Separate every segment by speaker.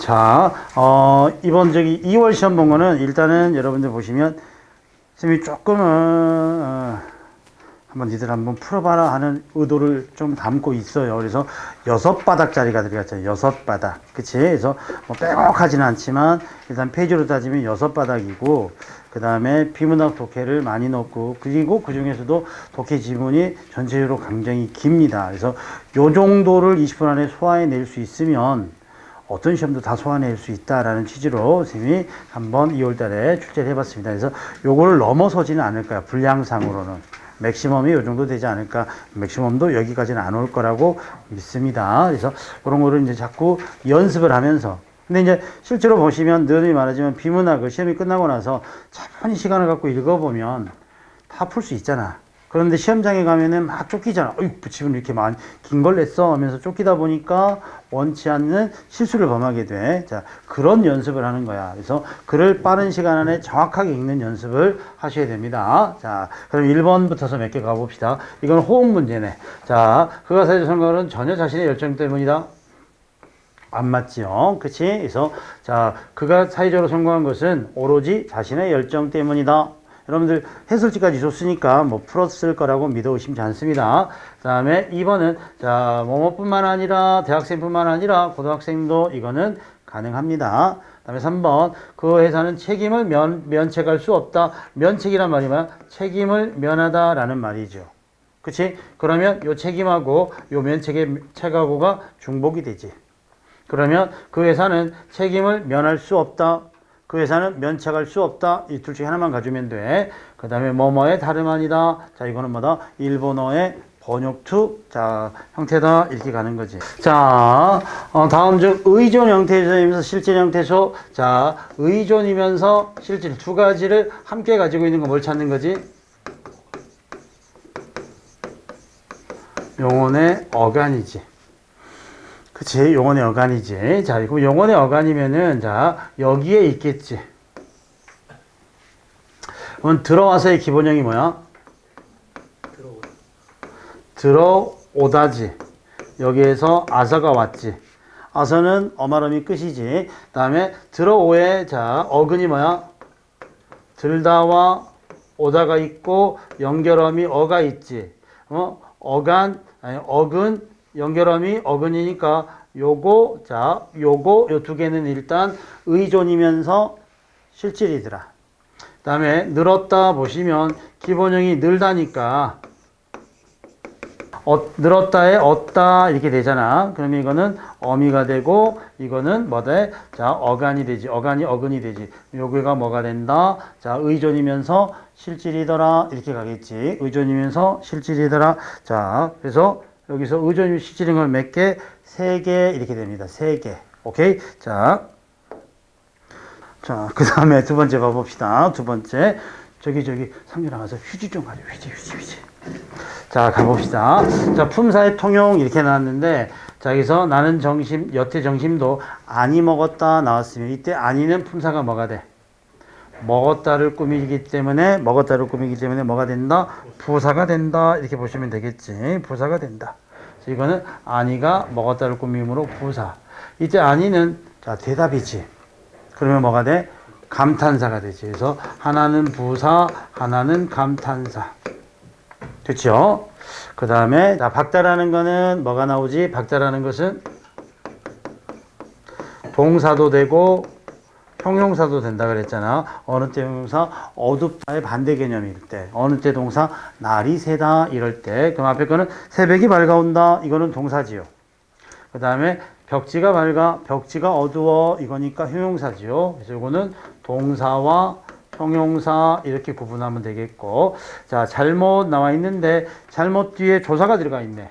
Speaker 1: 자, 이번 2월 시험 본 거는 일단은 여러분들 보시면 쌤이 조금은 한번 니들 한번 풀어봐라 하는 의도를 좀 담고 있어요. 그래서 6바닥짜리가 들어갔잖아요. 6바닥. 그치? 그래서 뭐 빼곡하지는 않지만 일단 페이지로 따지면 6바닥이고 그 다음에 비문학 독해를 많이 넣고 그리고 그 중에서도 독해 지문이 전체적으로 굉장히 깁니다. 그래서 요 정도를 20분 안에 소화해낼 수 있으면 어떤 시험도 다 소화낼 수 있다라는 취지로 선생님이 한번 2월 달에 출제를 해봤습니다. 그래서 요거를 넘어서지는 않을 거야. 분량상으로는. 맥시멈이 요 정도 되지 않을까. 맥시멈도 여기까지는 안 올 거라고 믿습니다. 그래서 그런 거를 이제 자꾸 연습을 하면서. 근데 이제 실제로 보시면 늘 말하지만 비문학을 시험이 끝나고 나서 차분히 시간을 갖고 읽어보면 다 풀 수 있잖아. 그런데 시험장에 가면은 막 쫓기잖아. 어이, 지금 이렇게 많이 긴 걸 냈어 하면서 쫓기다 보니까 원치 않는 실수를 범하게 돼. 자, 그런 연습을 하는 거야. 그래서 글을 빠른 시간 안에 정확하게 읽는 연습을 하셔야 됩니다. 자, 그럼 1번부터서 몇 개 가봅시다. 이건 호응 문제네. 자, 그가 사회적 선거는 전혀 자신의 열정 때문이다. 안 맞지요. 그치? 그래서, 자, 그가 사회적으로 성공한 것은 오로지 자신의 열정 때문이다. 여러분들 해설지까지 줬으니까 뭐 풀었을 거라고 믿어 의심치 않습니다. 그 다음에 2번은 자 뭐뭐뿐만 아니라 대학생뿐만 아니라 고등학생도 이거는 가능합니다. 그 다음에 3번 그 회사는 책임을 면책할 수 없다. 면책이란 말이 뭐야? 책임을 면하다라는 말이죠. 그치? 그러면 요 책임하고 요 면책의 책하고가 중복이 되지. 그러면 그 회사는 책임을 면할 수 없다. 그 회사는 면책할 수 없다. 이 둘 중에 하나만 가지면 돼. 그 다음에 뭐뭐의 다름 아니다. 자, 이거는 뭐다? 일본어의 번역투. 자, 형태다. 이렇게 가는 거지. 자, 다음 중 의존 형태에서 실질 형태소. 자, 의존이면서 실질 두 가지를 함께 가지고 있는 거 뭘 찾는 거지? 용언의 어간이지. 그치, 용언의 어간이지. 자, 그럼 용언의 어간이면은, 자, 여기에 있겠지. 그럼 들어와서의 기본형이 뭐야? 들어오다지. 여기에서 아서가 왔지. 아서는 어말음이 끝이지. 그 다음에 들어오에, 자, 어근이 뭐야? 들다와 오다가 있고, 연결음이 어가 있지. 어간, 아니, 어근, 연결음이 어근이니까 요거 자 요거 요 두 개는 일단 의존이면서 실질이더라. 그 다음에 늘었다 보시면 기본형이 늘다니까 늘었다에 얻다 이렇게 되잖아. 그러면 이거는 어미가 되고 이거는 뭐다? 자 어간이 되지. 어간이 어근이 되지. 요거가 뭐가 된다? 자 의존이면서 실질이더라 이렇게 가겠지. 의존이면서 실질이더라. 자 그래서 여기서 의존이 실질인 걸 몇 개? 3개 이렇게 됩니다. 3개. 오케이? 자, 그 다음에 두 번째 봐봅시다. 두 번째. 저기 상주 나가서 휴지 좀 가져. 휴지. 자, 가봅시다. 자, 품사의 통용 이렇게 나왔는데 자, 여기서 나는 정심, 여태 정심도 아니 먹었다 나왔으면 이때 아니는 품사가 뭐가 돼? 먹었다를 꾸미기 때문에 뭐가 된다? 부사가 된다. 이렇게 보시면 되겠지. 부사가 된다. 이거는 아니가 먹었다를 꾸밈으로 부사. 이때 아니는 자 대답이지. 그러면 뭐가 돼? 감탄사가 되지. 그래서 하나는 부사, 하나는 감탄사. 됐죠? 그 다음에 박다라는 거는 뭐가 나오지? 박다라는 것은 동사도 되고 형용사도 된다 그랬잖아. 어느 때 형용사 어둡다의 반대 개념일 때. 어느 때 동사 날이 새다 이럴 때. 그럼 앞에 거는 새벽이 밝아온다. 이거는 동사지요. 그 다음에 벽지가 밝아. 벽지가 어두워. 이거니까 형용사지요. 그래서 이거는 동사와 형용사 이렇게 구분하면 되겠고. 자 잘못 나와 있는데 잘못 뒤에 조사가 들어가 있네.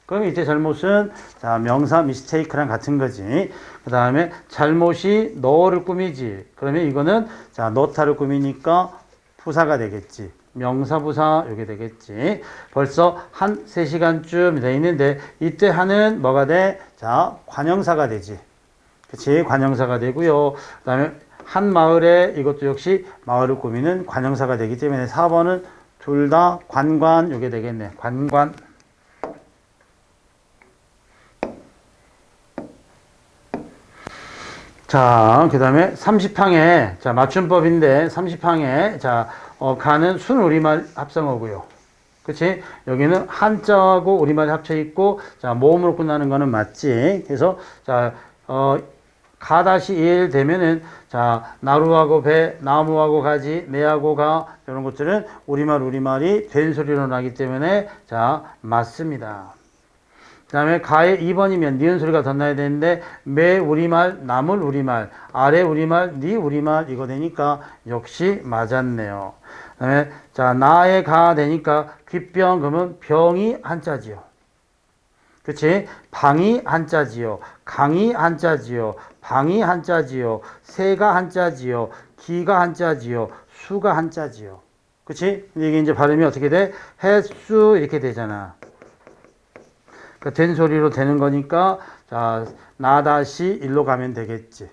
Speaker 1: 그럼 이때 잘못은 자 명사 mistake랑 같은 거지. 그 다음에 잘못이 너를 꾸미지. 그러면 이거는 자 너타를 꾸미니까 부사가 되겠지. 명사부사 요게 되겠지. 벌써 한 3시간쯤 돼 있는데 이때 하는 뭐가 돼? 자 관형사가 되지. 그치? 관형사가 되고요. 그 다음에 한 마을에 이것도 역시 마을을 꾸미는 관형사가 되기 때문에 4번은 둘 다 관관 요게 되겠네. 관관. 자, 그 다음에 30항에, 자, 맞춤법인데, 30항에, 자, 가는 순 우리말 합성어고요. 그치? 여기는 한자하고 우리말이 합쳐 있고, 자, 모음으로 끝나는 거는 맞지? 그래서, 자, 가-1 되면은, 자, 나루하고 배, 나무하고 가지, 매하고 가, 이런 것들은 우리말이 된 소리로 나기 때문에, 자, 맞습니다. 그 다음에 가의 2번이면 니은 소리가 더 나야 되는데 매 우리말, 나물 우리말, 아래 우리말, 니 우리말 이거 되니까 역시 맞았네요. 그 다음에 자 나의 가 되니까 귓병 그러면 병이 한자지요. 그치? 방이 한자지요. 강이 한자지요. 방이 한자지요. 새가 한자지요. 기가 한자지요. 수가 한자지요. 그치? 근데 이게 이제 발음이 어떻게 돼? 횟수 이렇게 되잖아. 된 소리로 되는 거니까 자 나-1 일로 가면 되겠지.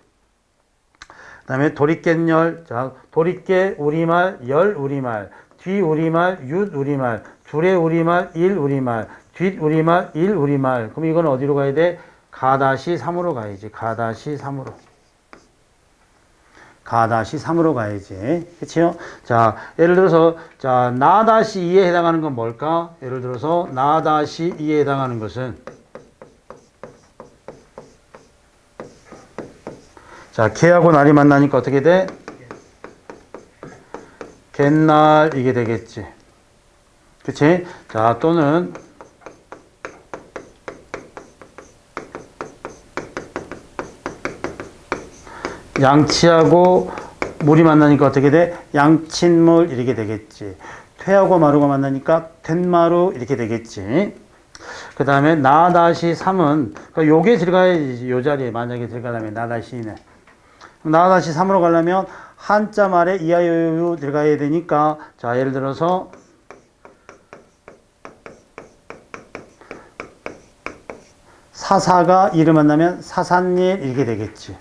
Speaker 1: 그 다음에 도리깹열, 자 도리깨 우리말, 열 우리말, 뒤 우리말, 윷 우리말, 둘의 우리말, 일 우리말, 뒷 우리말, 일 우리말. 그럼 이건 어디로 가야 돼? 가-3으로 가야지. 가-3으로. 가-3으로 가야지. 그치요? 자, 예를 들어서, 자, 나-2에 해당하는 건 뭘까? 예를 들어서, 나-2에 해당하는 것은, 자, 개하고 날이 만나니까 어떻게 돼? 갯날, 이게 되겠지. 그치? 자, 또는, 양치하고 물이 만나니까 어떻게 돼? 양친물 이렇게 되겠지. 퇴하고 마루가 만나니까 퇴마루 이렇게 되겠지. 그 다음에 나-3은 그러니까 요게 들어가야지. 요 자리에 만약에 들어가려면 나-2는 나-3으로 가려면 한자 말에 이하요유 들어가야 되니까 자 예를 들어서 사사가 이를 만나면 사산일 이렇게 되겠지.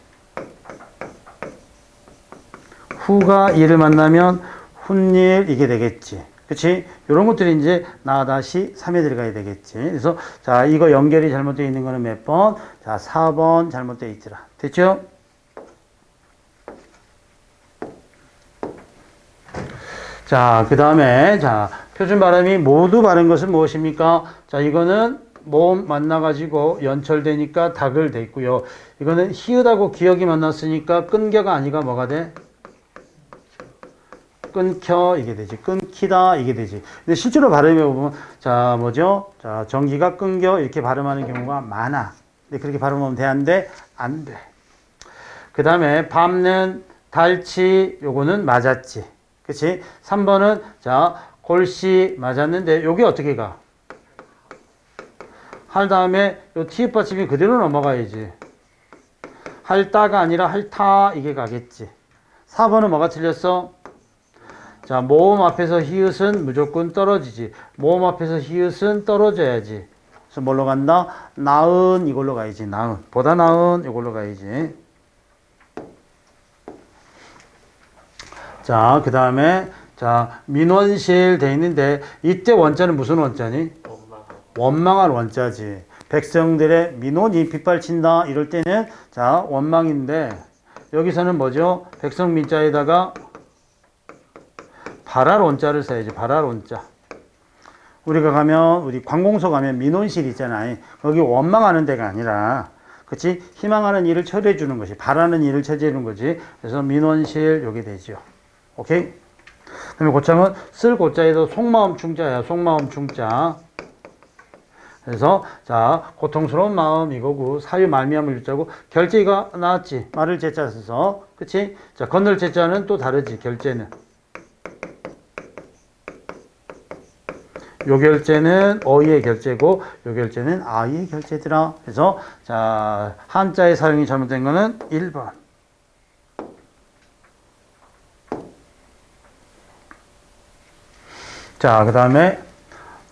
Speaker 1: 후가 이를 만나면 훈일 이게 되겠지. 그치? 이런 것들이 이제 나-3에 들어가야 되겠지. 그래서 자 이거 연결이 잘못되어 있는 거는 몇 번? 자 4번 잘못되어 있더라. 됐죠? 자 그 다음에 자 표준 발음이 모두 바른 것은 무엇입니까? 자 이거는 모음 만나가지고 연철되니까 닭을 돼 있고요. 이거는 히읗하고 기역이 만났으니까 끈겨가 아니가 뭐가 돼? 끊겨 이게 되지. 끊기다 이게 되지. 근데 실제로 발음해 보면 자 뭐죠? 자 전기가 끊겨 이렇게 발음하는 경우가 많아. 근데 그렇게 발음하면 돼 안 돼? 안 돼. 그 다음에 밟는 달치 요거는 맞았지. 그치? 3번은 자 골씨 맞았는데 요게 어떻게 가? 할 다음에 요 티읕 받침이 그대로 넘어가야지. 할따가 아니라 할타 이게 가겠지. 4번은 뭐가 틀렸어? 자, 모음 앞에서 히읗은 무조건 떨어지지. 모음 앞에서 히읗은 떨어져야지. 그래서 뭘로 간다? 나은 이걸로 가야지. 나은. 보다 나은 이걸로 가야지. 자, 그 다음에 자 민원실 돼 있는데 이때 원자는 무슨 원자니? 원망할 원자지. 백성들의 민원이 빗발친다 이럴 때는 자 원망인데 여기서는 뭐죠? 백성 민자에다가 발할 원자를 써야지. 발할 원자. 우리가 가면 우리 관공서 가면 민원실 있잖아요. 거기 원망하는 데가 아니라 그치? 희망하는 일을 처리해 주는 것이 바라는 일을 처리해 주는 거지. 그래서 민원실 요게 되죠. 오케이? 그다음에 고참은 쓸 고자에도 속마음 충자야. 속마음 충자. 그래서 자 고통스러운 마음 이거고 사유 말미암을 유자고 결제가 나왔지. 말을 제자 써서 그치? 자 건널 제자는 또 다르지. 결제는 요 결제는 어이의 결제고 요 결제는 아이의 결제더라. 그래서 자 한자의 사용이 잘못된 거는 1번. 자, 그 다음에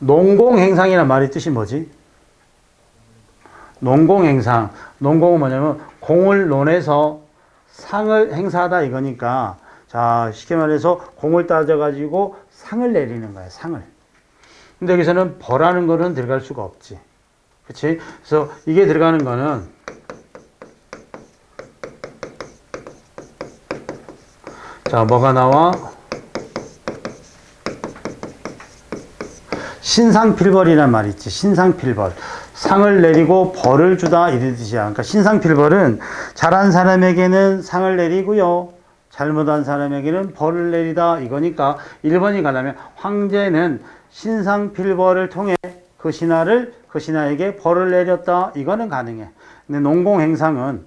Speaker 1: 농공행상이라는 말의 뜻이 뭐지? 농공행상. 농공은 뭐냐면 공을 논해서 상을 행사하다 이거니까 자 쉽게 말해서 공을 따져가지고 상을 내리는 거야. 상을. 근데 여기서는 벌하는 거는 들어갈 수가 없지. 그치? 그래서 이게 들어가는 거는 자, 뭐가 나와? 신상필벌이란 말이 있지. 신상필벌. 상을 내리고 벌을 주다 이런 뜻이야. 그러니까 신상필벌은 잘한 사람에게는 상을 내리고요. 잘못한 사람에게는 벌을 내리다 이거니까 1번이 가려면 황제는 신상필벌을 통해 그 신하에게 벌을 내렸다. 이거는 가능해. 근데 농공행상은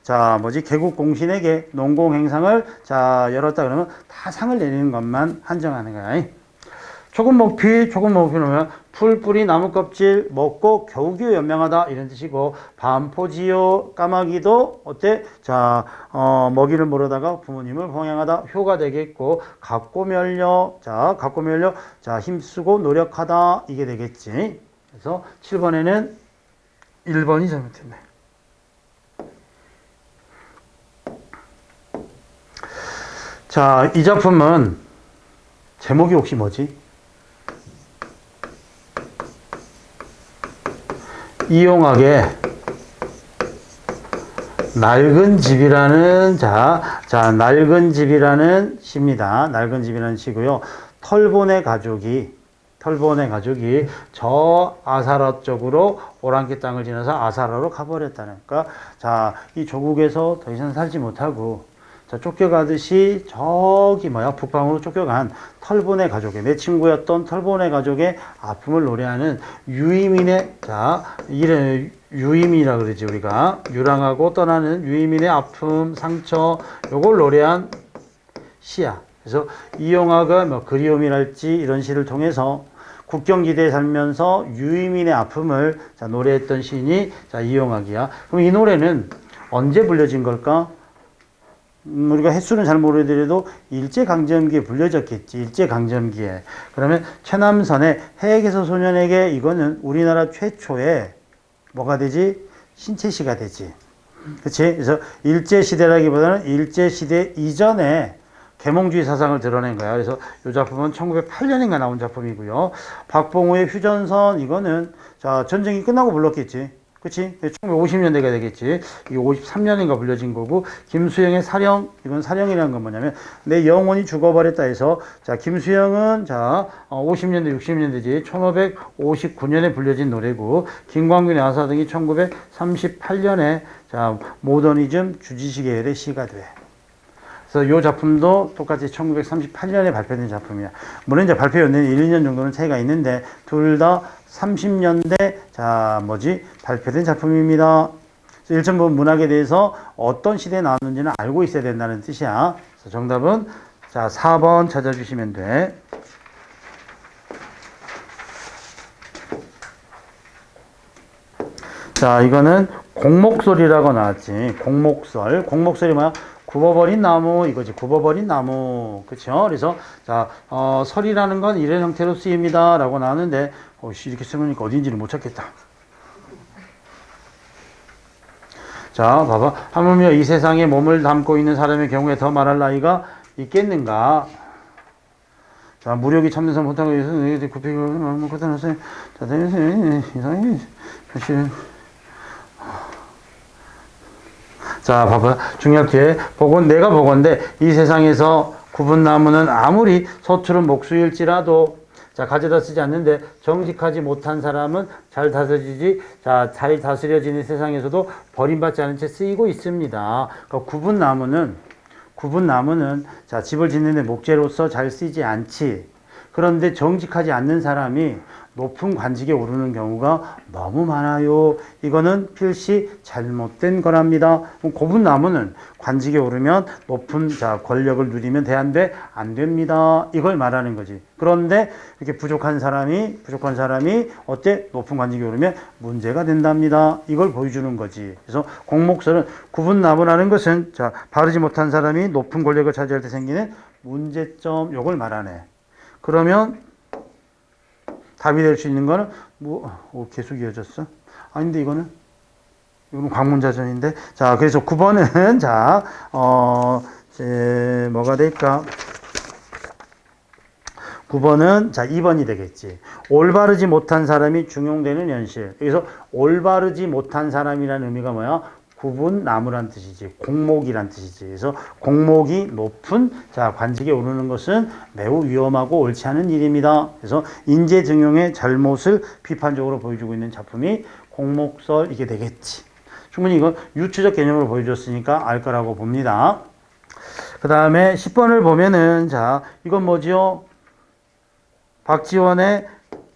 Speaker 1: 자 개국공신에게 농공행상을 자 열었다 그러면 다 상을 내리는 것만 한정하는 거야. 조금 먹히면 풀, 뿌리, 나무 껍질 먹고 겨우겨우 연명하다 이런 뜻이고 반포지요 까마귀도 어때? 자 먹이를 모르다가 부모님을 봉양하다 효가 되겠고 각고멸려 자 힘쓰고 노력하다 이게 되겠지. 그래서 7번에는 1번이 잘못됐네. 자, 이 작품은 제목이 혹시 뭐지? 이용학의 낡은 집이라는 낡은 집이라는 시입니다. 낡은 집이라는 시고요. 털보네 가족이 저 아사라 쪽으로 오랑캐 땅을 지나서 아사라로 가버렸다는. 그러니까 이 조국에서 더 이상 살지 못하고 쫓겨가듯이 저기 북방으로 쫓겨간 털보네 가족의 내 친구였던 털보네 가족의 아픔을 노래하는 유이민의 유이민이라 그러지 우리가 유랑하고 떠나는 유이민의 아픔 상처 요걸 노래한 시야. 그래서 이용화가 그리움이랄지 이런 시를 통해서 국경지대에 살면서 유이민의 아픔을 노래했던 시인이 이용학이야. 그럼 이 노래는 언제 불려진 걸까? 우리가 횟수는 잘 모르더라도 일제강점기에 불려졌겠지. 일제강점기에. 그러면 최남선의 해에게서 소년에게 이거는 우리나라 최초의 뭐가 되지? 신체시가 되지. 그치? 그래서 일제시대라기보다는 일제시대 이전에 계몽주의 사상을 드러낸 거야. 그래서 이 작품은 1908년인가 나온 작품이고요. 박봉우의 휴전선 이거는 전쟁이 끝나고 불렀겠지. 그치? 1950년대가 되겠지. 이게 53년인가 불려진 거고, 김수영의 사령, 이건 사령이라는 건 뭐냐면, 내 영혼이 죽어버렸다 해서, 김수영은, 50년대, 60년대지, 1559년에 불려진 노래고, 김광균의 아사 등이 1938년에, 모더니즘 주지시 계열의 시가 돼. 그래서 이 작품도 똑같이 1938년에 발표된 작품이야. 물론 이제 발표 연대는 1, 2년 정도는 차이가 있는데, 둘 다 30년대 발표된 작품입니다. 1점부 문학에 대해서 어떤 시대에 나왔는지는 알고 있어야 된다는 뜻이야. 그래서 정답은 4번 찾아주시면 돼. 이거는 공목설이라고 나왔지. 공목설이 뭐야? 굽어버린 나무 이거지. 굽어버린 나무. 그쵸? 그래서 설이라는 건 이런 형태로 쓰입니다 라고 나왔는데 이렇게 쓰니까 어딘지는 못 찾겠다. 봐봐. 하물며 이 세상에 몸을 담고 있는 사람의 경우에 더 말할 나이가 있겠는가? 무력이 참는 사람 못하고 있어서 굽히고 그러나서 이상해. 사실 봐봐. 중요한 뒤에 내가 보건대 이 세상에서 굽은 나무는 아무리 서투른 목수일지라도 가져다 쓰지 않는데 정직하지 못한 사람은 잘 다스려지는 세상에서도 버림받지 않은 채 쓰이고 있습니다. 그러니까 굽은 나무는 집을 짓는 데 목재로서 잘 쓰이지 않지. 그런데 정직하지 않는 사람이 높은 관직에 오르는 경우가 너무 많아요. 이거는 필시 잘못된 거랍니다. 굽은 나무는 관직에 오르면 높은 권력을 누리면 돼안돼? 안 됩니다. 이걸 말하는 거지. 그런데 이렇게 부족한 사람이 어때? 높은 관직에 오르면 문제가 된답니다. 이걸 보여주는 거지. 그래서 공목설은 굽은 나무라는 것은 바르지 못한 사람이 높은 권력을 차지할 때 생기는 문제점 요걸 말하네. 그러면 답이 될 수 있는 거는 계속 이어졌어? 아닌데 이거는 광문자전인데. 그래서 9번은 뭐가 될까? 9번은 2번이 되겠지. 올바르지 못한 사람이 중용되는 현실. 여기서 올바르지 못한 사람이라는 의미가 뭐야? 구분나무란 뜻이지, 공목이란 뜻이지. 그래서 공목이 높은 자 관직에 오르는 것은 매우 위험하고 옳지 않은 일입니다. 그래서 인재등용의 잘못을 비판적으로 보여주고 있는 작품이 공목설 이게 되겠지. 충분히 이건 유추적 개념으로 보여줬으니까 알 거라고 봅니다. 그 다음에 10번을 보면은 자 이건 뭐지요? 박지원의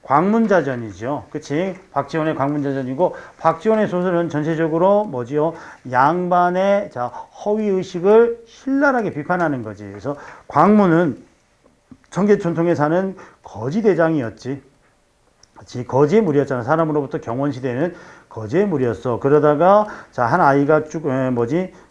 Speaker 1: 광문자전이죠. 그치? 박지원의 광문자전이고, 박지원의 소설은 전체적으로 뭐지요? 양반의 자, 허위의식을 신랄하게 비판하는 거지. 그래서 광문은 청계천통에 사는 거지대장이었지. 그치? 거지의 무리였잖아. 사람으로부터 경원시대는 거지의 무리였어. 그러다가, 자, 한 아이가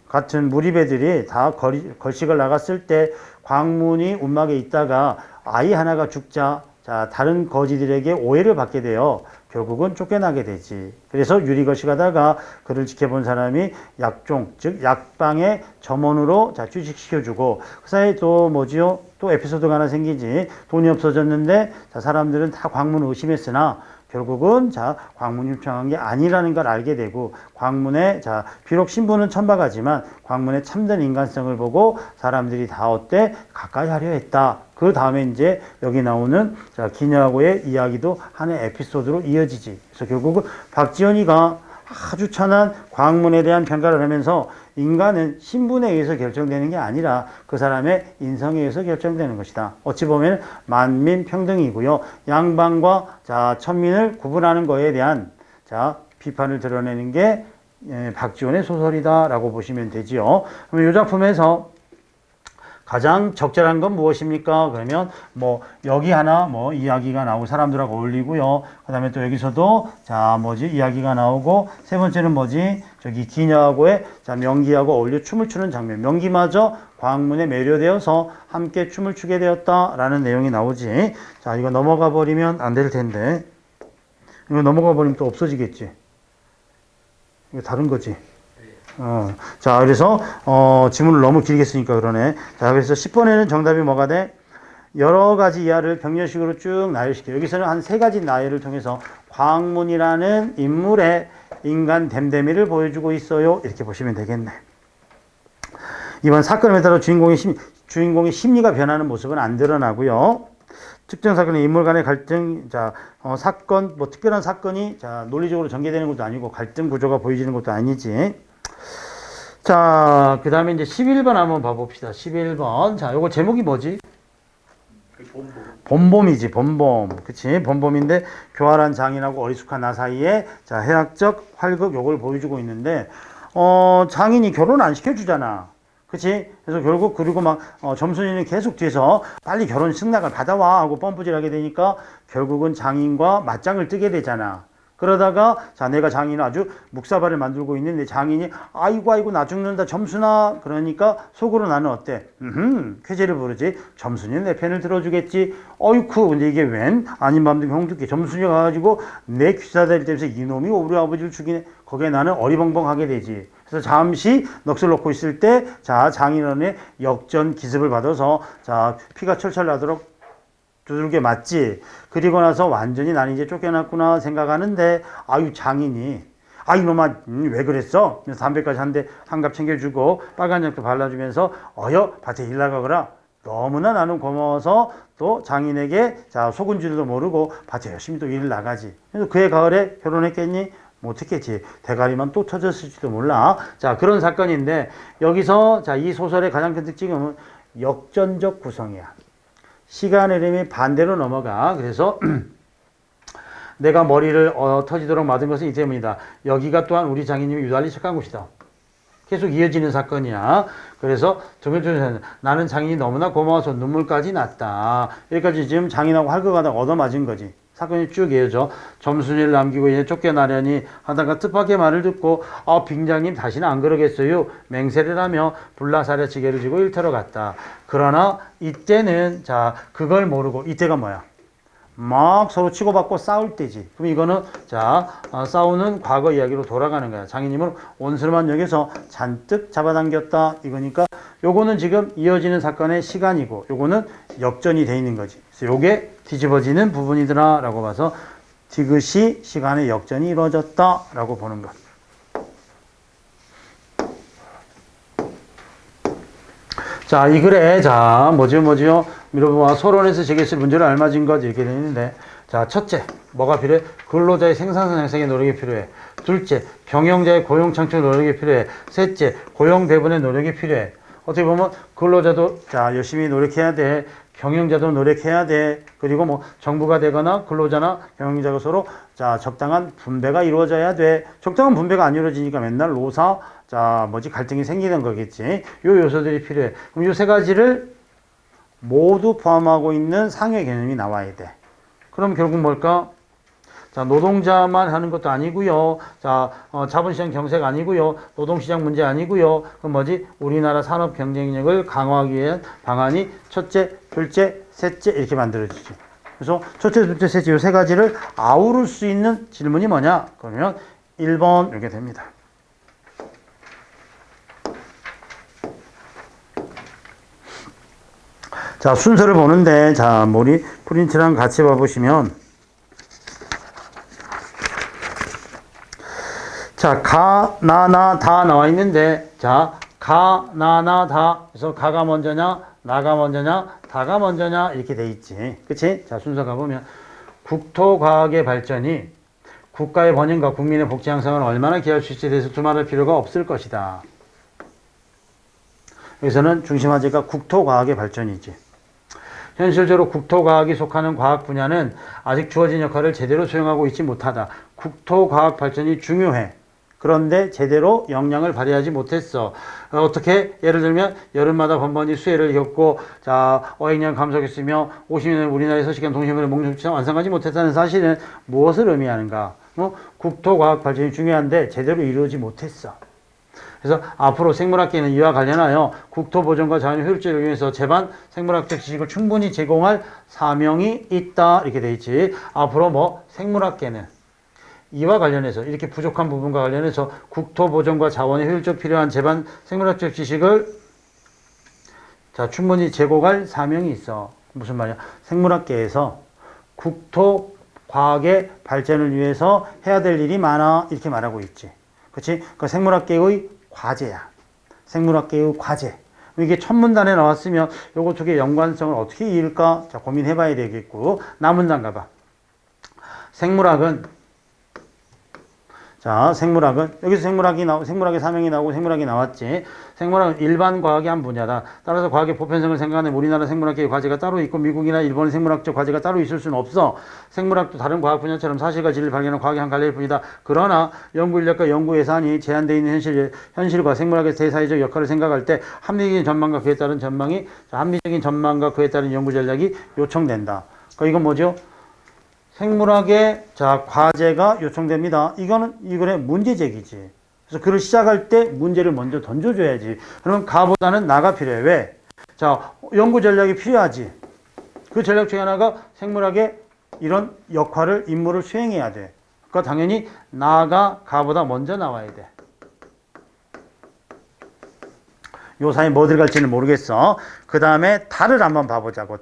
Speaker 1: 같은 무리배들이 다 걸식을 나갔을 때 광문이 운막에 있다가 아이 하나가 죽자, 자, 다른 거지들에게 오해를 받게 되어 결국은 쫓겨나게 되지. 그래서 유리거식하다가 그를 지켜본 사람이 약종, 즉 약방의 점원으로 자, 취직시켜주고 그 사이에 또 뭐지요? 또 에피소드가 하나 생기지. 돈이 없어졌는데 자, 사람들은 다 광문을 의심했으나 결국은 자 광문이 요청한 게 아니라는 걸 알게 되고 광문의 자 비록 신분은 천박하지만 광문의 참된 인간성을 보고 사람들이 다 어때 가까이 하려 했다. 그 다음에 이제 여기 나오는 자 기녀하고의 이야기도 하나의 에피소드로 이어지지. 그래서 결국은 박지원이가 아주 천한 광문에 대한 평가를 하면서 인간은 신분에 의해서 결정되는 게 아니라 그 사람의 인성에 의해서 결정되는 것이다. 어찌 보면 만민평등이고요. 양반과 자 천민을 구분하는 거에 대한 자 비판을 드러내는 게 박지원의 소설이다라고 보시면 되지요. 그럼 이 작품에서 가장 적절한 건 무엇입니까? 그러면 뭐 여기 하나 뭐 이야기가 나오고 사람들하고 어울리고요. 그 다음에 또 여기서도 자 뭐지 이야기가 나오고 세 번째는 뭐지 저기 기녀하고의 자 명기하고 어울려 춤을 추는 장면. 명기마저 광문에 매료되어서 함께 춤을 추게 되었다라는 내용이 나오지. 자 이거 넘어가 버리면 안 될 텐데 이거 넘어가 버리면 또 없어지겠지. 이거 다른 거지. 자, 그래서, 지문을 너무 길게 쓰니까 그러네. 자, 그래서 10번에는 정답이 뭐가 돼? 여러 가지 이하를 병렬식으로 쭉 나열시켜요. 여기서는 한 세 가지 나열을 통해서 광문이라는 인물의 인간 댐댐이를 보여주고 있어요. 이렇게 보시면 되겠네. 이번 사건에 따라 주인공의 심리가 변하는 모습은 안 드러나고요. 특정 사건의 인물 간의 갈등, 자, 사건, 뭐 특별한 사건이 자, 논리적으로 전개되는 것도 아니고 갈등 구조가 보여지는 것도 아니지. 자, 그 다음에 이제 11번 한번 봐봅시다. 11번. 자, 요거 제목이 뭐지? 본봄이지, 본봄. 그치? 본봄인데, 교활한 장인하고 어리숙한 나 사이에, 자, 해학적 활극 요걸 보여주고 있는데, 장인이 결혼 안 시켜주잖아. 그치? 그래서 결국, 그리고 막, 점순이는 계속 뒤에서 빨리 결혼 승낙을 받아와 하고 뻔뿌질하게 되니까, 결국은 장인과 맞짱을 뜨게 되잖아. 그러다가 자 내가 장인을 아주 묵사발을 만들고 있는데 장인이 아이고 나 죽는다 점순아 그러니까 속으로 나는 어때? 쾌재를 부르지. 점순이 내 편을 들어주겠지. 어이쿠 근데 이게 웬 아닌 밤도 형두께 점순이 가가지고 내 귀사들 때문에 이놈이 우리 아버지를 죽이네. 거기에 나는 어리벙벙하게 되지. 그래서 잠시 넋을 놓고 있을 때 자 장인어른의 역전 기습을 받아서 자 피가 철철 나도록 두들겨 맞지. 그리고 나서 완전히 난 이제 쫓겨났구나 생각하는데 아유 장인이 아 이놈아 왜 그랬어? 담배까지 한 대 한갑 챙겨주고 빨간 약도 발라주면서 어여 밭에 일 나가거라. 너무나 나는 고마워서 또 장인에게 자 속은 줄도 모르고 밭에 열심히 또 일 나가지. 그래서 그해 가을에 결혼했겠니? 못했겠지. 대가리만 또 터졌을지도 몰라. 자 그런 사건인데 여기서 자 이 소설의 가장 큰 특징은 역전적 구성이야. 시간 흐름이 반대로 넘어가. 그래서 내가 머리를 터지도록 맞은 것은 이 때문이다. 여기가 또한 우리 장인님이 유달리 착한 곳이다. 계속 이어지는 사건이야. 그래서 정일조는 나는 장인이 너무나 고마워서 눈물까지 났다. 여기까지 지금 장인하고 활극하다가 얻어맞은 거지. 사건이 쭉 이어져. 점순이를 남기고 이제 쫓겨나려니 하다가 뜻밖의 말을 듣고 빙장님 다시는 안 그러겠어요. 맹세를 하며 불나사려 지게를 지고 일터로 갔다. 그러나 이때는 자 그걸 모르고 이때가 뭐야? 막 서로 치고받고 싸울 때지. 그럼 이거는 자 싸우는 과거 이야기로 돌아가는 거야. 장인님은 온슬만 역에서 잔뜩 잡아당겼다. 이거니까 요거는 지금 이어지는 사건의 시간이고 요거는 역전이 돼 있는 거지. 그래서 요게 뒤집어지는 부분이더라 라고 봐서 디귿이 시간의 역전이 이루어졌다 라고 보는 것. 자, 이 글에, 자, 뭐죠? 여러분과 소론에서 제기했을 문제를 알맞은 것 이렇게 되어 있는데, 자, 첫째, 뭐가 필요해? 근로자의 생산성 향상에 노력이 필요해. 둘째, 경영자의 고용 창출 노력이 필요해. 셋째, 고용 배분의 노력이 필요해. 어떻게 보면 근로자도 자, 열심히 노력해야 돼. 경영자도 노력해야 돼. 그리고 뭐 정부가 되거나 근로자나 경영자가 서로 자, 적당한 분배가 이루어져야 돼. 적당한 분배가 안 이루어지니까 맨날 노사 자, 갈등이 생기는 거겠지. 요 요소들이 필요해. 그럼 요 세 가지를 모두 포함하고 있는 상해 개념이 나와야 돼. 그럼 결국 뭘까? 자, 노동자만 하는 것도 아니고요. 자, 자본시장 경색 아니고요. 노동시장 문제 아니고요. 그럼 뭐지? 우리나라 산업 경쟁력을 강화하기 위한 방안이 첫째, 둘째, 셋째 이렇게 만들어지죠. 그래서 첫째, 둘째, 셋째 이 세 가지를 아우를 수 있는 질문이 뭐냐? 그러면 1번 이렇게 됩니다. 자, 순서를 보는데 자, 우리 프린트랑 같이 봐보시면 자, 가, 나, 다 나와 있는데, 자, 가, 나, 다. 그래서 가가 먼저냐, 나가 먼저냐, 다가 먼저냐, 이렇게 돼 있지. 그치? 자, 순서 가보면, 국토과학의 발전이 국가의 번영과 국민의 복지 향상을 얼마나 기여할 수 있을지에 대해서 두말할 필요가 없을 것이다. 여기서는 중심 화제가 국토과학의 발전이지. 현실적으로 국토과학이 속하는 과학 분야는 아직 주어진 역할을 제대로 수행하고 있지 못하다. 국토과학 발전이 중요해. 그런데 제대로 역량을 발휘하지 못했어. 어떻게? 예를 들면 여름마다 번번이 수해를 겪고 자 어획량 감소했으며 50년의 우리나라의 서식한 동식물의 몽둥이처럼 완성하지 못했다는 사실은 무엇을 의미하는가? 국토과학 발전이 중요한데 제대로 이루어지지 못했어. 그래서 앞으로 생물학계는 이와 관련하여 국토보존과 자연 효율적을 위해서 제반 생물학적 지식을 충분히 제공할 사명이 있다. 이렇게 돼 있지. 앞으로 생물학계는 이와 관련해서 이렇게 부족한 부분과 관련해서 국토보존과 자원의 효율적 필요한 제반 생물학적 지식을 자 충분히 제공할 사명이 있어. 무슨 말이야? 생물학계에서 국토과학의 발전을 위해서 해야 될 일이 많아. 이렇게 말하고 있지. 그렇지? 그 생물학계의 과제야. 생물학계의 과제. 이게 첫 문단에 나왔으면 요거 두 개 연관성을 어떻게 이을까? 자, 고민해 봐야 되겠고. 남문단 가봐. 생물학은 여기서 생물학의 사명이 나오고 생물학이 나왔지. 생물학은 일반 과학의 한 분야다. 따라서 과학의 보편성을 생각하는 우리나라 생물학계의 과제가 따로 있고 미국이나 일본의 생물학적 과제가 따로 있을 수는 없어. 생물학도 다른 과학 분야처럼 사실과 진리를 발견하는 과학의 한 갈래일 뿐이다. 그러나 연구 인력과 연구 예산이 제한되어 있는 현실과 생물학의 대사회적 역할을 생각할 때 합리적인 전망과 그에 따른 연구 전략이 요청된다. 그러니까 이건 뭐죠? 생물학의 과제가 요청됩니다. 이거는 문제 제기지. 그래서 글을 시작할 때 문제를 먼저 던져줘야지. 그러면 가보다는 나가 필요해. 왜? 자, 연구 전략이 필요하지. 그 전략 중에 하나가 생물학의 이런 임무를 수행해야 돼. 그러니까 당연히 나가 가보다 먼저 나와야 돼. 요 사이에 뭐 들어갈지는 모르겠어. 그 다음에 달을 한번 봐보자고.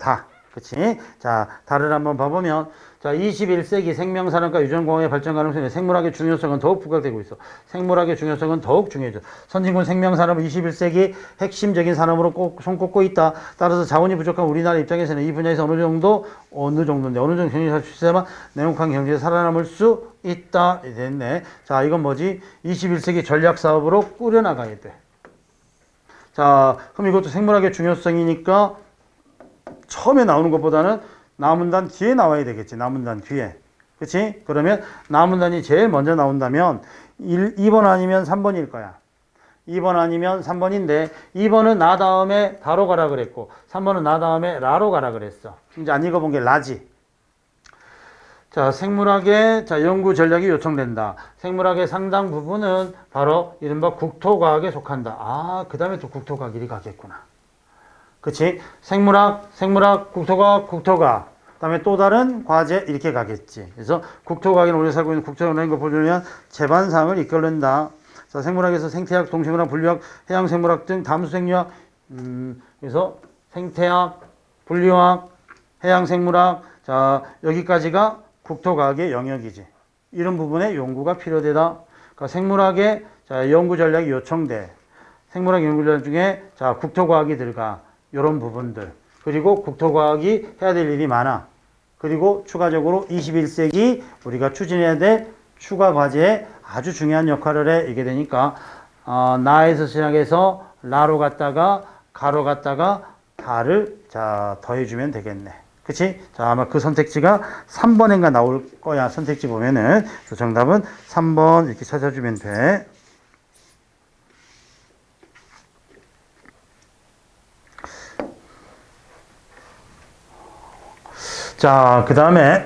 Speaker 1: 그치? 자, 달을 한번 봐보면, 자, 21세기 생명산업과 유전공학의 발전 가능성에 생물학의 중요성은 더욱 부각되고 있어. 생물학의 중요성은 더욱 중요해져. 선진국 생명산업은 21세기 핵심적인 산업으로 꼭 손꼽고 있다. 따라서 자원이 부족한 우리나라 입장에서는 이 분야에서 어느 정도 경쟁이 할 수 있어야만 냉혹한 경제에 살아남을 수 있다. 됐네. 자, 이건 뭐지? 21세기 전략사업으로 꾸려나가야 돼. 자, 그럼 이것도 생물학의 중요성이니까 처음에 나오는 것보다는 남문단 뒤에 나와야 되겠지. 남문단 뒤에. 그치? 그러면 남문단이 제일 먼저 나온다면 2번 아니면 3번일 거야. 2번 아니면 3번인데 2번은 나 다음에 다로 가라 그랬고 3번은 나 다음에 라로 가라 그랬어. 이제 안 읽어본 게 라지. 자, 생물학의 연구 전략이 요청된다. 생물학의 상당 부분은 바로 이른바 국토과학에 속한다. 아, 그 다음에 또 국토과학 이리 가겠구나. 그치? 생물학, 국토과학. 그 다음에 또 다른 과제 이렇게 가겠지. 그래서 국토과학에는 우리가 살고 있는 국토연구를 보려면 제반상을 이끌는다. 자, 생물학에서 생태학, 동식물학, 분류학, 해양생물학 등 담수생리학, 그래서 생태학, 분류학, 해양생물학, 자, 여기까지가 국토과학의 영역이지. 이런 부분에 연구가 필요되다. 그러니까 생물학의 연구 전략이 요청돼. 생물학 연구자 중에 자, 국토과학이 들어가. 요런 부분들. 그리고 국토과학이 해야 될 일이 많아. 그리고 추가적으로 21세기 우리가 추진해야 될 추가 과제에 아주 중요한 역할을 해. 이게 되니까 나에서 시작해서 라로 갔다가 가로 갔다가 다를 자 더해주면 되겠네. 그치? 자, 아마 그 선택지가 3번인가 나올 거야. 선택지 보면은. 그래서 정답은 3번 이렇게 찾아주면 돼. 자, 그 다음에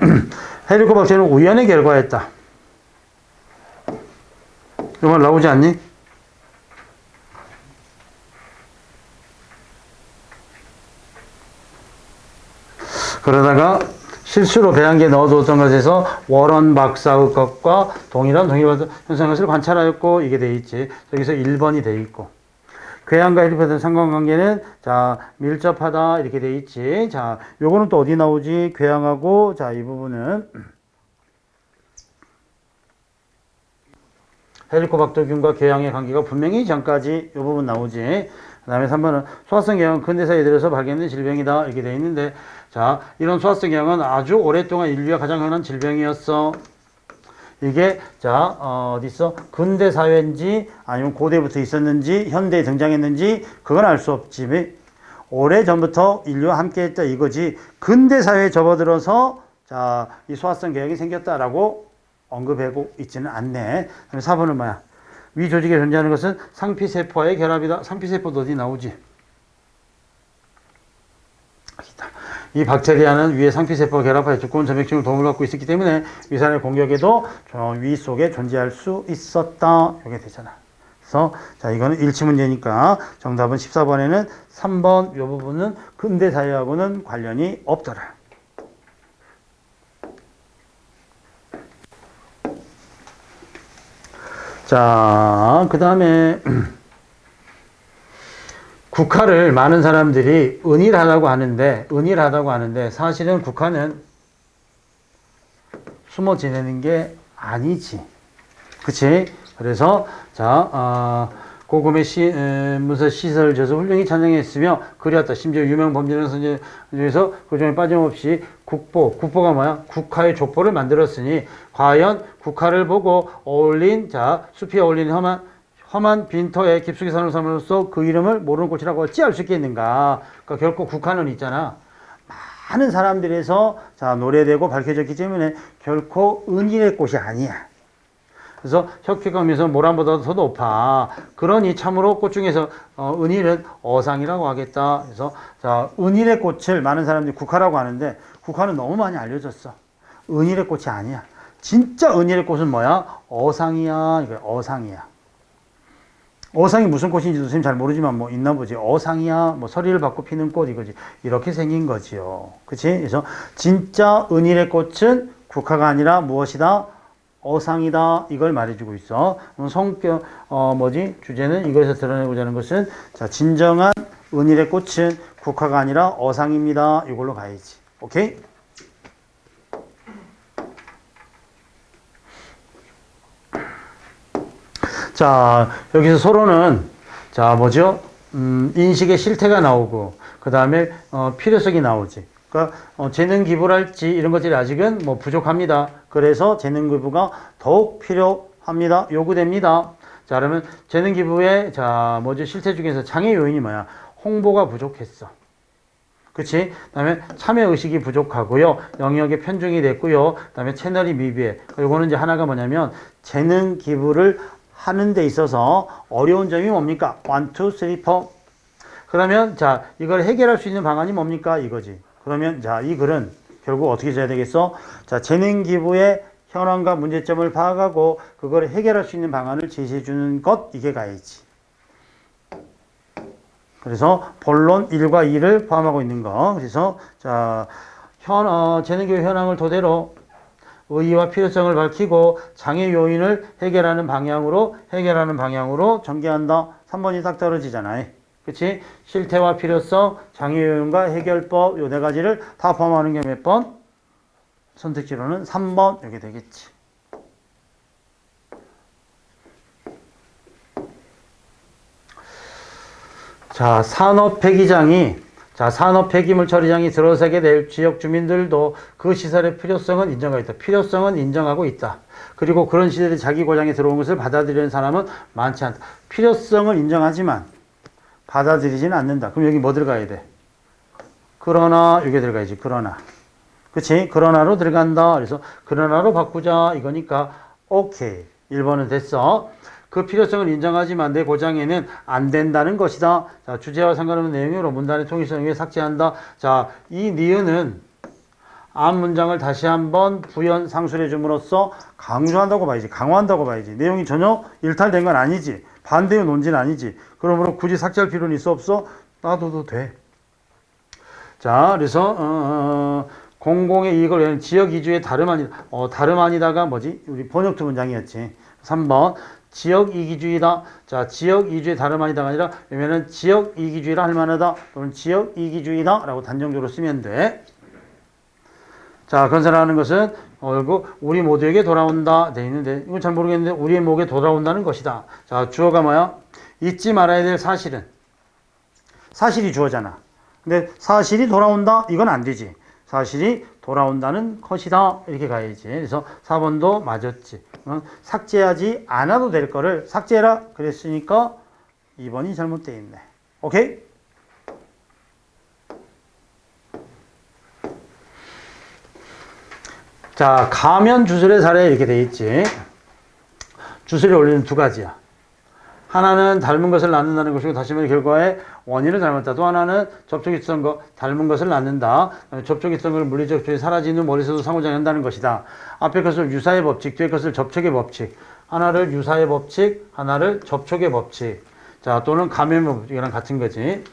Speaker 1: 헤리코 박사는 우연의 결과였다. 이 말 나오지 않니? 그러다가 실수로 배양기에 넣어두었던 것에서 워런 박사의 것과 동일한 현상의 것을 관찰하였고 이게 돼 있지. 여기서 1번이 돼 있고. 궤양과 헬리코박터의 상관관계는 자 밀접하다 이렇게 돼 있지. 자, 요거는 또 어디 나오지? 궤양하고 자, 이 부분은 헬리코박터균과 궤양의 관계가 분명히 전까지 이 부분 나오지. 그 다음에 3번은 소화성 궤양은 근대사에 들어서 발견된 질병이다 이렇게 돼 있는데 자, 이런 소화성 궤양은 아주 오랫동안 인류가 가장 흔한 질병이었어. 이게 자 어디 있어? 근대 사회인지 아니면 고대부터 있었는지 현대에 등장했는지 그건 알 수 없지. 오래 전부터 인류와 함께했다 이거지. 근대 사회에 접어들어서 자 이 소화성 궤양이 생겼다라고 언급하고 있지는 않네. 그럼 4번은 뭐야? 위 조직에 존재하는 것은 상피세포와의 결합이다. 상피세포도 어디 나오지? 이 박테리아는 위에 상피세포와 결합하여 두꺼운 점액층을 도움을 받고 있었기 때문에 위산의 공격에도 위 속에 존재할 수 있었다. 이게 되잖아. 그래서 자 이거는 일치 문제니까 정답은 14번에는 3번 이 부분은 근대 사회하고는 관련이 없더라. 자, 그 다음에 국화를 많은 사람들이 은일하다고 하는데 사실은 국화는 숨어 지내는 게 아니지. 그치? 그래서 자, 고금의 문서 시설 져서 훌륭히 찬양했으며 그리웠다. 심지어 유명 범죄는 선제 중에서 그 중에 빠짐없이 국보가 뭐야? 국화의 족보를 만들었으니 과연 국화를 보고 어울린 자 숲이 어울리는 험한 빈터에 깊숙이 사는 사람으로서 그 이름을 모르는 꽃이라고 어찌할 수 있겠는가. 그러니까 결코 국화는 있잖아. 많은 사람들에서 자 노래되고 밝혀졌기 때문에 결코 은일의 꽃이 아니야. 그래서 혁회감에서 모란보다 더 높아. 그러니 참으로 꽃 중에서 은일은 어상이라고 하겠다. 그래서 자 은일의 꽃을 많은 사람들이 국화라고 하는데 국화는 너무 많이 알려졌어. 은일의 꽃이 아니야. 진짜 은일의 꽃은 뭐야? 어상이야. 이거 어상이야. 어상이 무슨 꽃인지도 선생님 잘 모르지만 뭐 있나 보지. 어상이야. 뭐 서리를 받고 피는 꽃 이거지. 이렇게 생긴 거지요. 그치? 그래서 진짜 은일의 꽃은 국화가 아니라 무엇이다? 어상이다. 이걸 말해주고 있어. 성격, 주제는 이거에서 드러내고자 하는 것은, 자, 진정한 은일의 꽃은 국화가 아니라 어상입니다. 이걸로 가야지. 오케이? 자, 여기서 서로는, 자, 인식의 실태가 나오고, 그 다음에, 필요성이 나오지. 그러니까 재능 기부를 할지 이런 것들이 아직은 뭐 부족합니다. 그래서 재능 기부가 더욱 필요합니다. 요구됩니다. 자, 그러면 재능 기부의 실태 중에서 장애 요인이 뭐야? 홍보가 부족했어. 그치? 그 다음에 참여 의식이 부족하고요. 영역에 편중이 됐고요. 그 다음에 채널이 미비해. 요거는 이제 하나가 뭐냐면 재능 기부를 하는 데 있어서 어려운 점이 뭡니까? 1, 2, 3, 4. 그러면 자, 이걸 해결할 수 있는 방안이 뭡니까? 이거지. 그러면 자, 이 글은 결국 어떻게 해야 되겠어? 자, 재능 기부의 현황과 문제점을 파악하고 그걸 해결할 수 있는 방안을 제시해 주는 것, 이게 가야지. 그래서 본론 1과 2를 포함하고 있는 거. 그래서 자, 재능 기부 현황을 토대로 의의와 필요성을 밝히고 장애 요인을 해결하는 방향으로 전개한다. 3번이 딱 떨어지잖아요. 그치? 실태와 필요성, 장애 요인과 해결법, 요 네 가지를 다 포함하는 게 몇 번? 선택지로는 3번, 이렇게 되겠지. 자, 산업 폐기물 처리장이 들어서게 될 지역 주민들도 그 시설의 필요성은 인정하고 있다. 필요성은 인정하고 있다. 그리고 그런 시설이 자기 고장에 들어온 것을 받아들이는 사람은 많지 않다. 필요성을 인정하지만 받아들이지는 않는다. 그럼 여기 뭐 들어가야 돼? 그러나 여기 들어가야지. 그러나. 그치? 그러나로 들어간다. 그래서 그러나로 바꾸자 이거니까 오케이. 1번은 됐어. 그 필요성을 인정하지만 내 고장에는 안 된다는 것이다. 자, 주제와 상관없는 내용으로 문단의 통일성을 위해 삭제한다. 자, 이 니은은 앞 문장을 다시 한번 부연 상술해 줌으로써 강조한다고 봐야지. 강화한다고 봐야지. 내용이 전혀 일탈된 건 아니지. 반대의 논지는 아니지. 그러므로 굳이 삭제할 필요는 있어 없어? 놔둬도 돼. 자, 그래서 공공의 이익을 위한 지역 이주의 다름 아니다. 다름 아니다가 뭐지? 우리 번역투 문장이었지. 3번 지역 이기주의다. 자, 지역 이주의 다름 아니다가 아니라 왜냐면은 지역 이기주의라 할 만하다 또는 지역 이기주의다라고 단정적으로 쓰면 돼. 자, 건설하는 것은 결국 우리 모두에게 돌아온다 돼 있는데 이건 잘 모르겠는데 우리의 목에 돌아온다는 것이다. 자, 주어가 뭐야? 잊지 말아야 될 사실은 사실이 주어잖아. 근데 사실이 돌아온다 이건 안 되지. 사실이 돌아온다는 것이다 이렇게 가야지. 그래서 4번도 맞았지. 삭제하지 않아도 될 거를 삭제해라 그랬으니까 2번이 잘못되어 있네. 오케이? 자, 가면 주술의 사례 이렇게 돼 있지. 주술의 원리는 두 가지야. 하나는 닮은 것을 낳는다는 것이고 다시 말해 결과에 원인을 닮았다. 또 하나는 접촉이 있었던 것, 닮은 것을 낳는다. 접촉이 있었던 것을 물리적 접촉이 사라지는 머릿속에서 상호작용한다는 것이다. 앞에 것을 유사의 법칙, 뒤에 것을 접촉의 법칙. 하나를 유사의 법칙, 하나를 접촉의 법칙. 자, 또는 감염의 법칙이랑 같은 거지.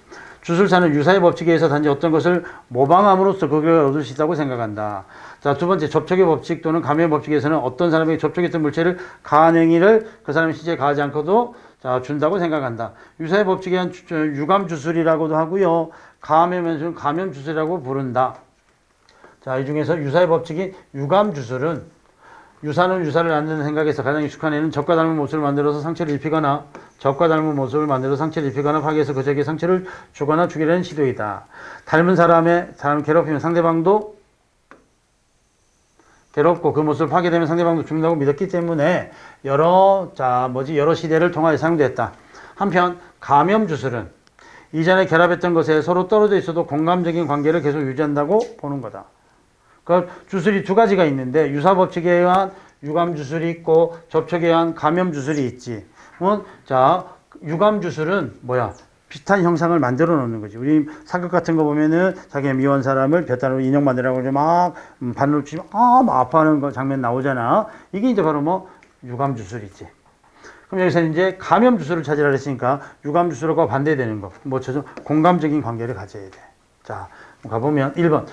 Speaker 1: 주술사는 유사의 법칙에 의해서 단지 어떤 것을 모방함으로써 그 결과를 얻을 수 있다고 생각한다. 자, 두 번째 접촉의 법칙 또는 감염의 법칙에서는 어떤 사람에게 접촉했던 물체를 가한 행위를 그 사람의 신체에 가하지 않고도 자, 준다고 생각한다. 유사의 법칙에 의한 유감 주술이라고도 하고요. 감염은 감염 주술이라고 부른다. 자, 이 중에서 유사의 법칙인 유감 주술은 유사는 유사를 낳는 생각에서 가장 익숙한 애는 적과 닮은 모습을 만들어서 상처를 입히거나 적과 닮은 모습을 만들어서 상처를 입히거나 파괴해서 그에게 상처를 주거나 죽이려는 시도이다. 닮은 사람을 괴롭히면 상대방도 괴롭고 그 모습을 파괴되면 상대방도 죽는다고 믿었기 때문에 여러 시대를 통하여 사용됐다. 한편 감염 주술은 이전에 결합했던 것에 서로 떨어져 있어도 공감적인 관계를 계속 유지한다고 보는 거다. 그 주술이 두 가지가 있는데 유사 법칙에 의한 유감 주술이 있고 접촉에 의한 감염 주술이 있지. 자, 유감 주술은 뭐야? 비슷한 형상을 만들어 놓는 거지. 우리 사극 같은 거 보면은 자기가 미워한 사람을 볕다로 인형 만들라고 막 바늘로 치면 막 아파하는 거 장면 나오잖아. 이게 이제 바로 뭐 유감 주술이지. 그럼 여기서 이제 감염 주술을 찾으라 했으니까 유감 주술과 반대되는 거. 뭐처럼 공감적인 관계를 가져야 돼. 자, 가보면 1번.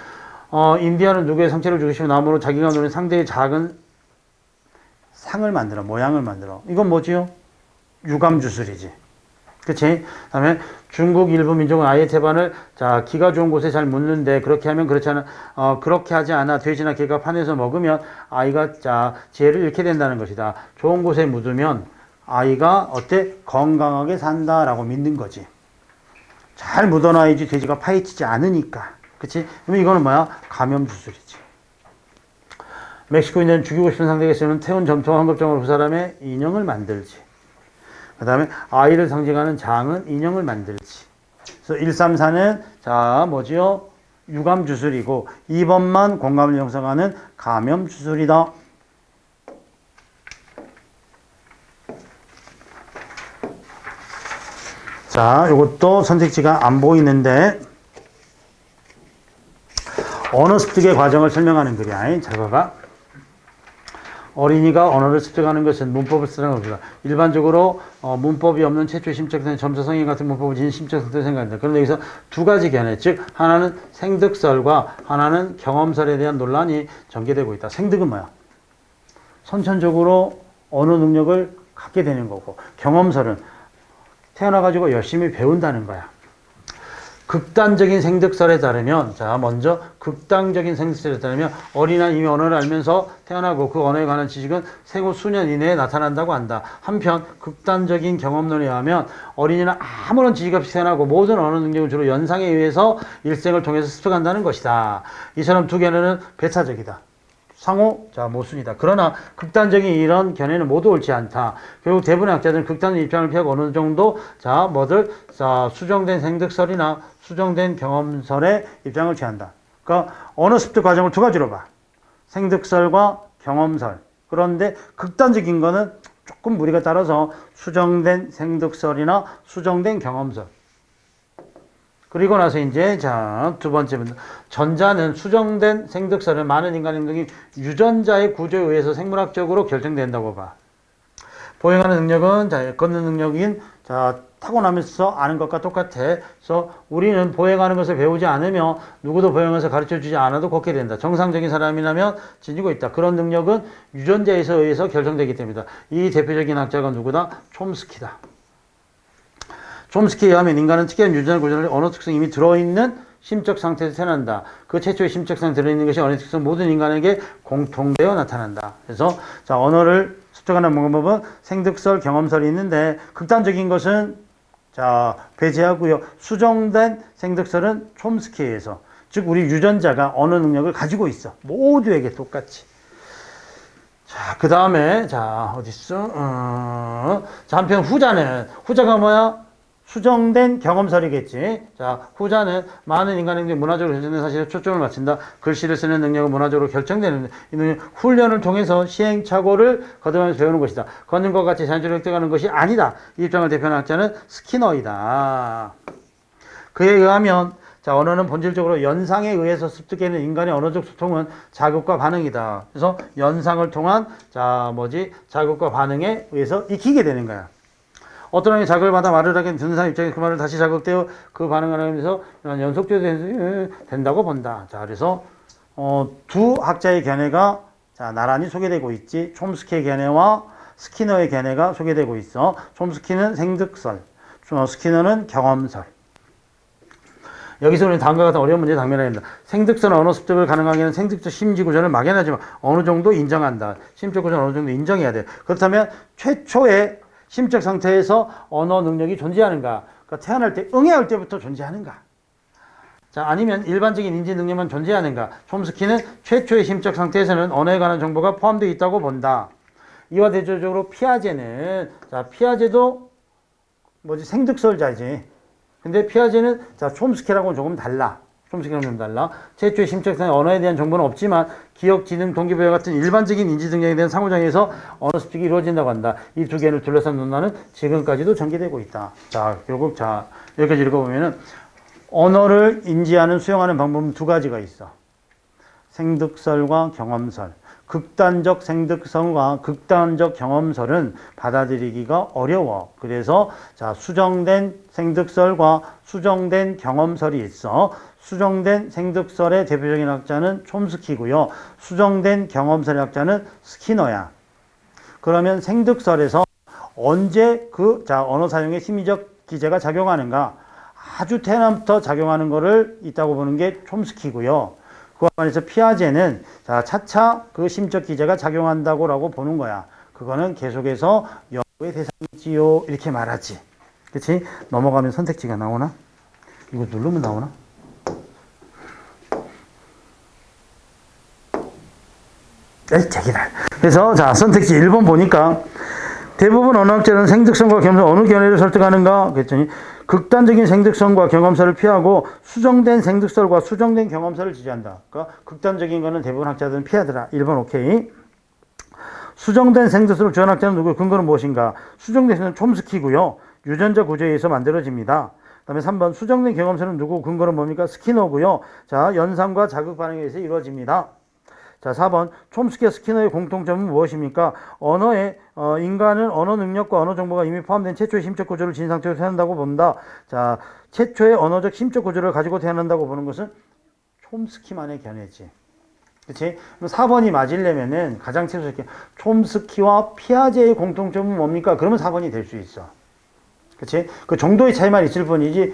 Speaker 1: 인디아는 누구의 상체를 죽이시고 나무로 자기가 노린 상대의 작은 상을 만들어, 모양을 만들어. 이건 뭐지요? 유감 주술이지. 그치? 다음에 중국 일부 민족은 아이의 태반을 기가 좋은 곳에 잘 묻는데 그렇게 하면 그렇게 하지 않아 돼지나 개가 판에서 먹으면 아이가 지혜를 잃게 된다는 것이다. 좋은 곳에 묻으면 아이가 어때? 건강하게 산다라고 믿는 거지. 잘 묻어놔야지 돼지가 파헤치지 않으니까. 그치? 그럼 이거는 뭐야? 감염 주술이지. 멕시코인들은 죽이고 싶은 상대에게 쓰는 태운 점토와 황급장으로 그 사람의 인형을 만들지. 그 다음에 아이를 상징하는 장은 인형을 만들지. 그래서 134는 뭐지요? 유감 주술이고 2번만 공감을 형성하는 감염 주술이다. 자, 이것도 선택지가 안 보이는데 언어 습득의 과정을 설명하는 글이야. 잘 봐봐. 어린이가 언어를 습득하는 것은 문법을 쓰는 것이다. 일반적으로 문법이 없는 최초의 심적 상태, 점사 성인 같은 문법을 지닌 심적 상태를 생각한다. 그런데 여기서 두 가지 견해, 즉 하나는 생득설과 하나는 경험설에 대한 논란이 전개되고 있다. 생득은 뭐야? 선천적으로 언어 능력을 갖게 되는 거고 경험설은 태어나가지고 열심히 배운다는 거야. 극단적인 생득설에 따르면, 자, 먼저 극단적인 생득설에 따르면 어린아이는 이미 언어를 알면서 태어나고 그 언어에 관한 지식은 생후 수년 이내에 나타난다고 한다. 한편 극단적인 경험론에 의하면 어린이는 아무런 지식 없이 태어나고 모든 언어 능력은 주로 연상에 의해서 일생을 통해서 습득한다는 것이다. 이처럼 두 견해는 배타적이다. 상호, 자, 모순이다. 그러나 극단적인 이런 견해는 모두 옳지 않다. 결국 대부분의 학자들은 극단의 입장을 피하고 어느 정도, 자, 자, 수정된 생득설이나 수정된 경험설의 입장을 취한다. 그러니까 언어 습득 과정을 두 가지로 봐. 생득설과 경험설. 그런데 극단적인 거는 조금 무리가 따라서 수정된 생득설이나 수정된 경험설. 그리고 나서 이제, 자, 두 번째입니다. 전자는 수정된 생득설은 많은 인간의 능력이 유전자의 구조에 의해서 생물학적으로 결정된다고 봐. 보행하는 능력은, 자, 걷는 능력인, 자, 타고나면서 아는 것과 똑같아. 그래서 우리는 보행하는 것을 배우지 않으며 누구도 보행해서 가르쳐 주지 않아도 걷게 된다. 정상적인 사람이라면 지니고 있다. 그런 능력은 유전자에 의해서 결정되기 때문이다. 이 대표적인 학자가 누구다? 촘스키다. 촘스키에 의하면 인간은 특이한 유전자 구조를 언어 특성이 이미 들어있는 심적 상태에서 태어난다. 그 최초의 심적 상태에 들어있는 것이 언어 특성 모든 인간에게 공통되어 나타난다. 그래서 자, 언어를 습득하는 방법은 생득설, 경험설이 있는데 극단적인 것은 자, 배제하고요. 수정된 생득설은 촘스키에 의해서, 즉 우리 유전자가 언어 능력을 가지고 있어. 모두에게 똑같이. 자, 그 다음에 자, 어딨어? 자, 한편 후자가 뭐야? 수정된 경험설이겠지. 자, 후자는 많은 인간의 문화적으로 결정된 사실에 초점을 맞춘다. 글씨를 쓰는 능력은 문화적으로 결정되는 이 능력, 훈련을 통해서 시행착오를 거듭하면서 배우는 것이다. 걷는 것 같이 자연스럽게 획득하는 것이 아니다. 이 입장을 대표하는 학자는 스키너이다. 그에 의하면 자, 언어는 본질적으로 연상에 의해서 습득되는 인간의 언어적 소통은 자극과 반응이다. 그래서 연상을 통한 자, 자극과 반응에 의해서 익히게 되는 거야. 어떤 사람이 자극을 받아 말을 하게 듣는 사람 입장에서 그 말을 다시 자극되어 그 반응을 하면서 연속적으로 된다고 본다. 자, 그래서 두 학자의 견해가 자, 나란히 소개되고 있지. 촘스키의 견해와 스키너의 견해가 소개되고 있어. 촘스키는 생득설, 스키너는 경험설. 여기서 우리는 다음과 같은 어려운 문제에 당면해야 된다. 생득설은 언어 습득을 가능하게 하는 생득적 심지 구조를 막연하지만 어느 정도 인정한다. 심적 구조는 어느 정도 인정해야 돼. 그렇다면 최초의 심적 상태에서 언어 능력이 존재하는가? 그러니까 태어날 때, 응애할 때부터 존재하는가? 자, 아니면 일반적인 인지 능력만 존재하는가? 촘스키는 최초의 심적 상태에서는 언어에 관한 정보가 포함되어 있다고 본다. 이와 대조적으로 피아제는, 자, 피아제도 생득설자지. 근데 피아제는, 자, 촘스키랑은 조금 달라. 촘스키랑 좀 달라. 최초의 심적 상태 언어에 대한 정보는 없지만 기억, 지능, 동기부여 같은 일반적인 인지 능력에 대한 상호작용에서 언어 습득이 이루어진다고 한다. 이 두 개를 둘러싼 논란은 지금까지도 전개되고 있다. 자, 결국 자, 여기까지 읽어보면은 언어를 인지하는, 수용하는 방법은 두 가지가 있어. 생득설과 경험설. 극단적 생득설과 극단적 경험설은 받아들이기가 어려워. 그래서 자, 수정된 생득설과 수정된 경험설이 있어. 수정된 생득설의 대표적인 학자는 촘스키고요. 수정된 경험설의 학자는 스키너야. 그러면 생득설에서 언제 자, 언어 사용의 심리적 기제가 작용하는가? 아주 태어남부터 작용하는 것을 있다고 보는 게 촘스키고요. 그와 관해서 피아제는 자, 차차 그 심적 기제가 작용한다고 보는 거야. 그거는 계속해서 연구의 대상이지요. 이렇게 말하지. 그치? 넘어가면 선택지가 나오나? 이거 누르면 나오나? 그래서 자, 선택지 1번 보니까 대부분 언어학자는 생득성과 경험설 어느 견해를 설득하는가 그랬더니 극단적인 생득성과 경험설을 피하고 수정된 생득설과 수정된 경험설을 지지한다. 그러니까 극단적인 거는 대부분 학자들은 피하더라. 1번 오케이. 수정된 생득설을 주한 학자는 누구예요? 근거는 무엇인가? 수정된 생득은 촘스키고요. 유전자 구조에 의해서 만들어집니다. 그 다음에 3번 수정된 경험설은 누구? 근거는 뭡니까? 스키너고요. 자, 연상과 자극 반응에 의해서 이루어집니다. 자, 4번 촘스키와 스키너의 공통점은 무엇입니까? 인간은 언어 능력과 언어 정보가 이미 포함된 최초의 심적 구조를 지닌 상태로 태어난다고 본다. 자, 최초의 언어적 심적 구조를 가지고 태어난다고 보는 것은 촘스키만의 견해지. 그치? 그럼 4번이 맞으려면은 가장 최소적인 촘스키와 피아제의 공통점은 뭡니까? 그러면 4번이 될 수 있어. 그치? 그 정도의 차이만 있을 뿐이지,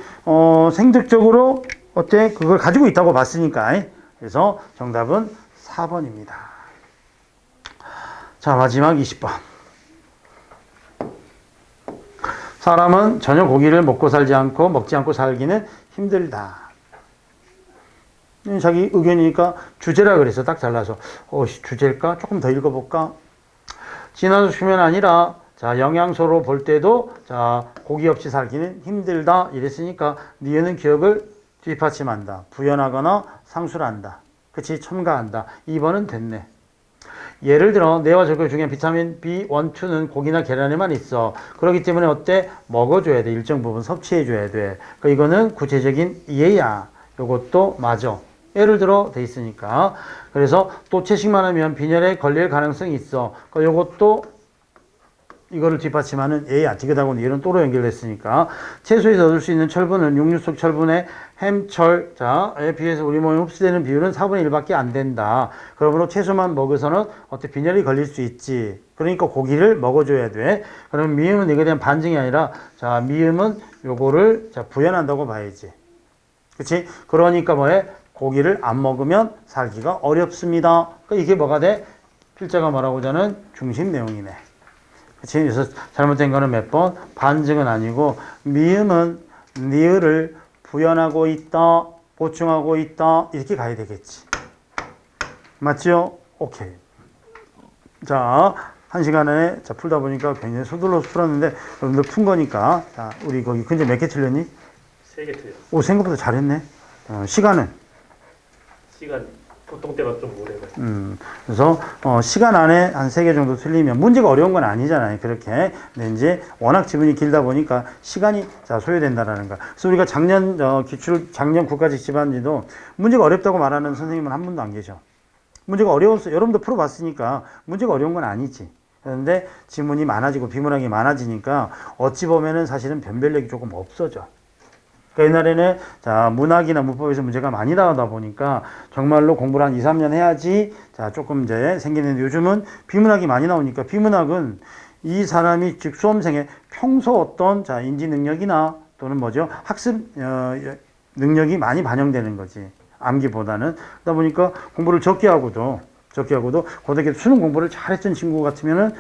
Speaker 1: 생득적으로, 어때? 그걸 가지고 있다고 봤으니까. 그래서 정답은 4번입니다. 자, 마지막 20번. 사람은 전혀 고기를 먹지 않고 살기는 힘들다. 자기 의견이니까 주제라 그래서 딱 잘라서, 주제일까? 조금 더 읽어볼까? 진화수면 아니라, 자, 영양소로 볼 때도, 자, 고기 없이 살기는 힘들다. 이랬으니까, 니은은 기억을 뒷받침한다. 부연하거나 상술한다. 그치? 첨가한다. 2번은 됐네. 예를 들어, 뇌와 적혈 중에 비타민 B1, 2는 고기나 계란에만 있어. 그렇기 때문에 어때? 먹어줘야 돼. 일정 부분 섭취해줘야 돼. 그러니까 이거는 구체적인 이해야. 요것도 맞아. 예를 들어 돼 있으니까. 그래서 또 채식만 하면 빈혈에 걸릴 가능성이 있어. 그러니까 요것도 이거를 뒷받침하는 예야. 디귿하고 얘는 또로 연결됐으니까. 채소에서 얻을 수 있는 철분은 육류 속 철분의 햄철, 자에 비해서 우리 몸에 흡수되는 비율은 4분의 1밖에 안 된다. 그러므로 채소만 먹어서는 어때 빈혈이 걸릴 수 있지. 그러니까 고기를 먹어줘야 돼. 그러면 미음은 이거에 대한 반증이 아니라, 자, 미음은 요거를 자 부연한다고 봐야지. 그치? 그러니까 뭐해? 고기를 안 먹으면 살기가 어렵습니다. 그러니까 이게 뭐가 돼? 필자가 말하고자 하는 중심 내용이네. 그치? 그래서 잘못된 거는 몇 번? 반증은 아니고, 미음은 니을을 부연하고 있다, 보충하고 있다, 이렇게 가야 되겠지. 맞죠? 오케이. 자, 한 시간에 자, 풀다 보니까 굉장히 서둘러서 풀었는데, 여러분들 푼 거니까, 자, 우리 거기 근데 몇 개 틀렸니?
Speaker 2: 3개 틀렸어.
Speaker 1: 오, 생각보다 잘했네. 시간은?
Speaker 2: 시간 보통 때가 좀 오래 걸려.
Speaker 1: 그래서 시간 안에 한 3개 정도 틀리면 문제가 어려운 건 아니잖아요. 그렇게. 근데 이제 워낙 지문이 길다 보니까 시간이 자 소요된다라는 거. 그래서 우리가 작년 작년 국가직 집안지도 문제가 어렵다고 말하는 선생님은 한 분도 안 계셔. 문제가 어려워서 여러분도 풀어봤으니까 문제가 어려운 건 아니지. 그런데 지문이 많아지고 비문학이 많아지니까 어찌 보면은 사실은 변별력이 조금 없어져. 그러니까 옛날에는 자 문학이나 문법에서 문제가 많이 나오다 보니까 정말로 공부를 한 2, 3년 해야지 자 조금 이제 생기는데, 요즘은 비문학이 많이 나오니까 비문학은 이 사람이 즉 수험생의 평소 어떤 자 인지 능력이나 또는 뭐죠 학습 능력이 많이 반영되는 거지, 암기보다는. 그러다 보니까 공부를 적게 하고도 고등학교 수능 공부를 잘했던 친구 같으면은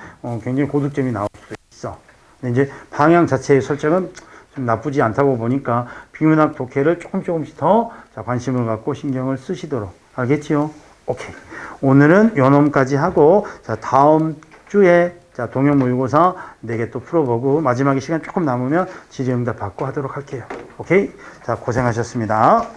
Speaker 1: 굉장히 고득점이 나올 수 있어. 근데 이제 방향 자체의 설정은 좀 나쁘지 않다고 보니까 비문학 독해를 조금씩 더 자, 관심을 갖고 신경을 쓰시도록. 알겠지요? 오케이. 오늘은 요 놈까지 하고, 자, 다음 주에 자, 동영 모의고사 4개 또 풀어보고, 마지막에 시간 조금 남으면 질의응답 받고 하도록 할게요. 오케이? 자, 고생하셨습니다.